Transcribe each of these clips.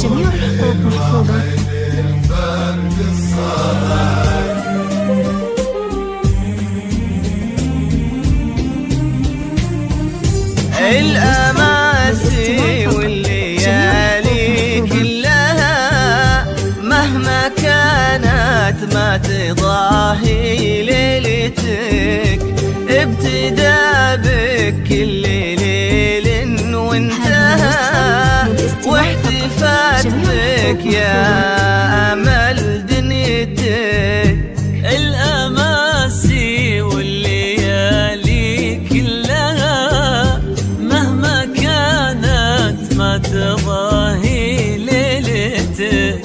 جميع الحقوق محفوظة. الأماسي والليالي كلها مهما كانت ما تضاهي ليلتك. ابتدى بك كل ليل وانتهى، واحتفت بك يا أمل دنيتك. الأماسي والليالي كلها مهما كانت ما تضاهي ليلتك.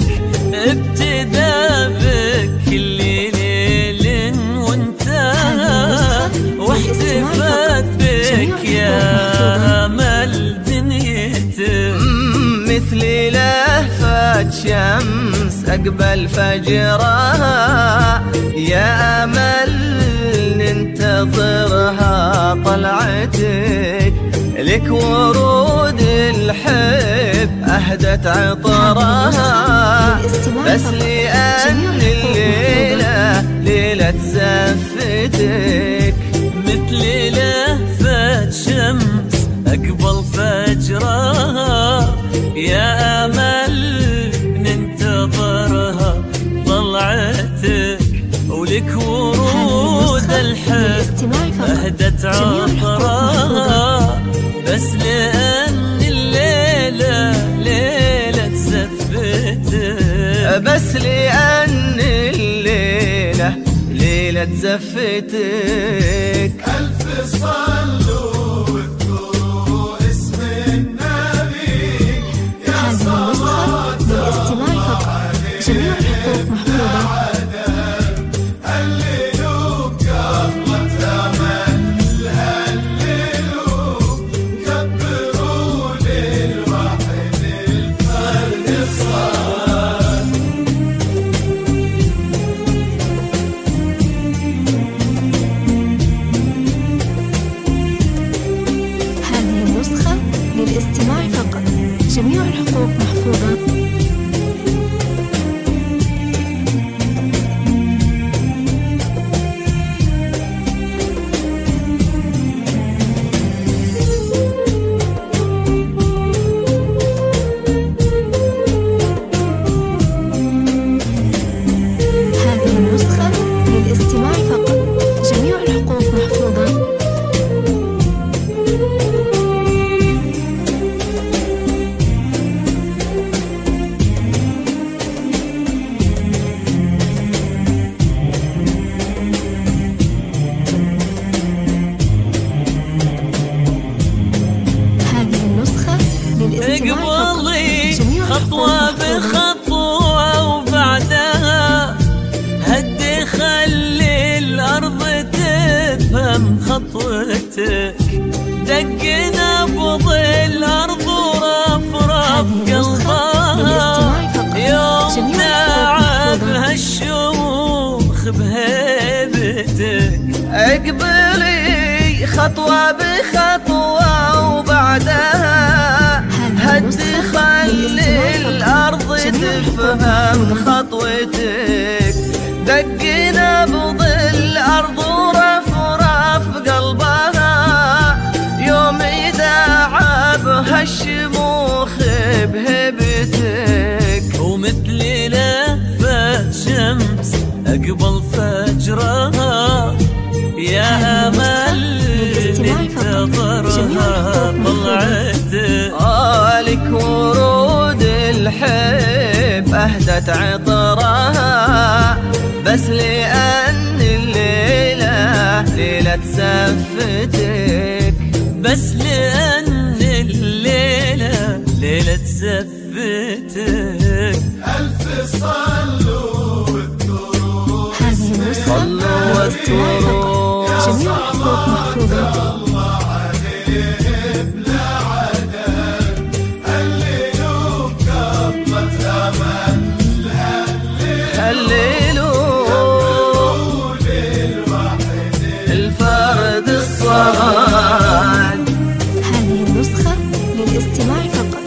ابتدى بك كل ليل وانتهى، واحتفت بك يا أمل دنيتك. مثل لهفة شمس أقبل فجرها، يا أمل ننتظرها طلعتك. لك ورود الحب أهدت عطرها، بس لأن الليلة ليلة زفتك. مثل لهفة شمس أقبل فجرها، يا أمل ننتظرها طلعتك. ولك ورود الحب أهدت عطرها، بس لأن الليلة ليلة زفتك. بس لأن الليلة ليلة زفتك. ألف صلوا واذكروا اسم النبي يا صلاة للاستماع فقط. جميع الحقوق محفوظة. هللوا بقبضة أمل، هللوا كبروا للواحد الفرد الصلاة. هذه النسخة للاستماع فقط. جميع الحقوق محفوظة. هذه النسخة للاستماع فقط. جميع الحقوق محفوظة. هذه النسخة للاستماع فقط. اقبلي جميع خطوة الحقوق محفوظة. بخطوة وبعدها هدي خلي الأرض تفهم خطوتك. دق نبض الأرض ورفرف قلبها يوم تعبها الشموخ بهيبتك. اقبلي خطوة بخطوة وبعدها هدي خلي الأرض تفهم خطوتك. دق نبض الأرض ورفرف قلبها يوم يداعبها الشموخ بهبتك. ومثل لهفة شمس أقبل فجرها، يا أمل ننتظرها طلعتك. لك ورود الحب أهدت عطرها، بس لأن الليلة ليلة زفتك. بس لأن الليلة ليلة زفتك. ألف صلوا واذكروا هذه النسخة صلوا للاستماع فقط. جميع الحقوق محفوظة. الله عليهم لا عدد. هللوا بقبضة أمل، هللوا للواحد الفرد الصمد. هذه النسخة للاستماع فقط.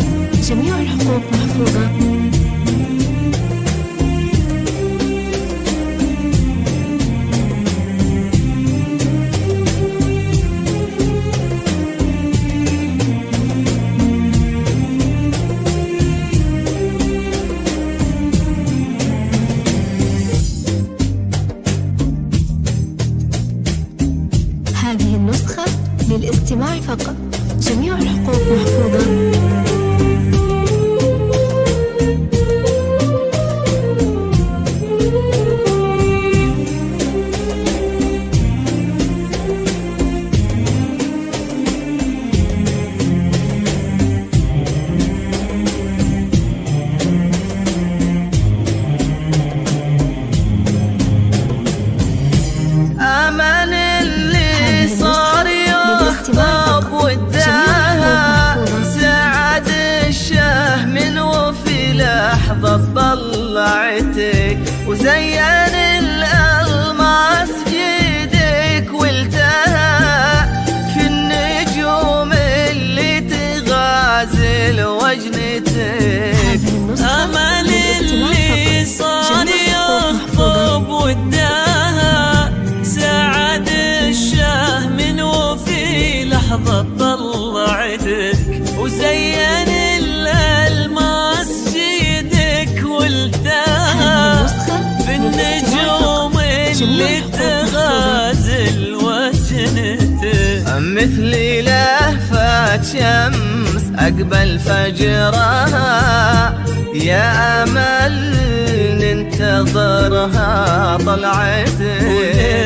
جميع الحقوق محفوظة. للاستماع فقط. جميع الحقوق محفوظة. أمل اللي صار يخطب وداها، سعد الشهم وفي لحظة طلعتك، وزين الألماس جيدك والتها في النجوم اللي تغازل وجنتك. أمل اللي صار يخطب وداها، سعد الشهم وفي لحظة طلعتك، وزين الألماس جيدك والتها في النجوم اللي تغازل وجنتك. مثل لهفة شمس أقبل فجرها، يا أمل ننتظرها طلعتك.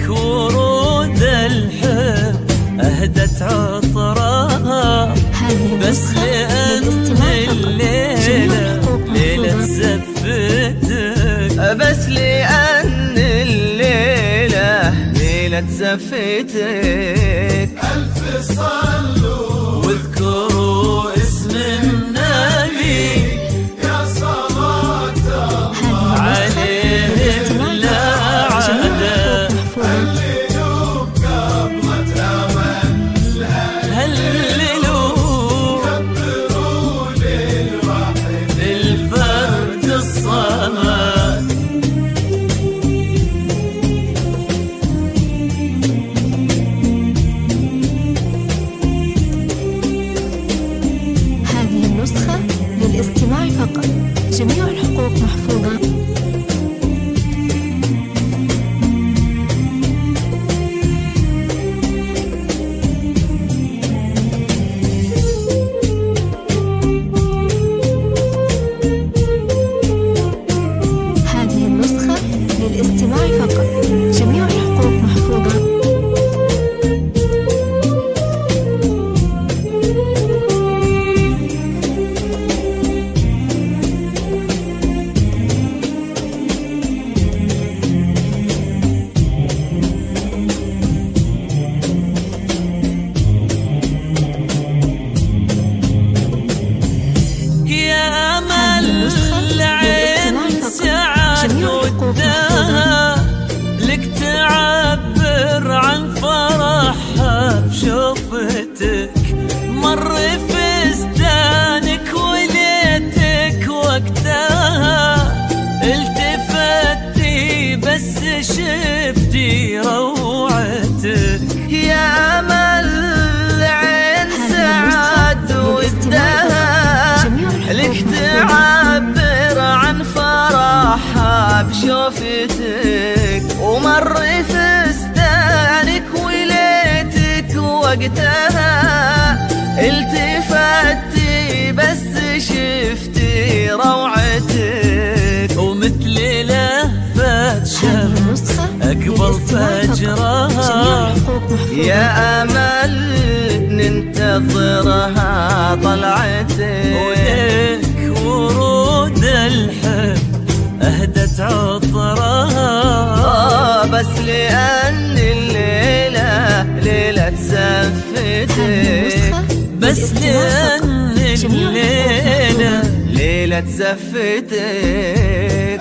ورود الحب أهدت عطرها، بس لأن الليلة ليلة زفتك، بس لأن الليلة ليلة زفتك. ألف صلوا واذكروا اسم النبي يا صلاة الله عليه بلا عدد. هللوا قبضة أمل هللوا كبروا للواحد الفرد الصمد. هذه النسخة للاستماع فقط. جميع الحقوق محفوظة. هذه النسخة للاستماع فقط. جميع الحقوق محفوظة. يا أمل العين سعد وداها، لك تعبر عن فرحها بشوفتك. مر فستانك وليتك وقتها، التفتي بس شفتي روعتك. يا أمل العين سعد وداها، لك تعبر عن فرحها بشوفتك. ومر فستانك وليتك وقتها، التفتي بس شفتي روعتك. ومثل لهفة شمس أقبل فجرها، يا أمل ننتظرها طلعتك. ولك ورود الحب أهدت عطرها، بس لأن الليلة ليلة زفتك، بس لأن الليلة ليلة زفتك.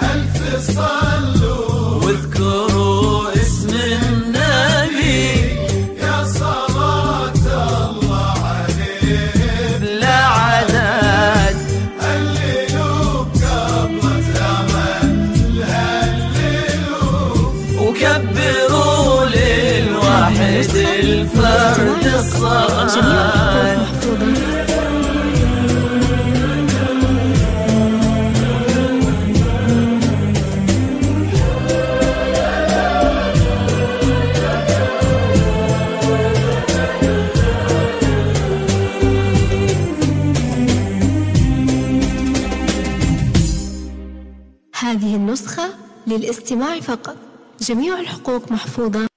ألف صلوا واذكروا اسم النبي يا صلاة الله عليه بلا عدد. هللوا قبضة أمل هللوا وكبروا للواحد الفرد الصمد. هذه النسخة للاستماع فقط. جميع الحقوق محفوظة.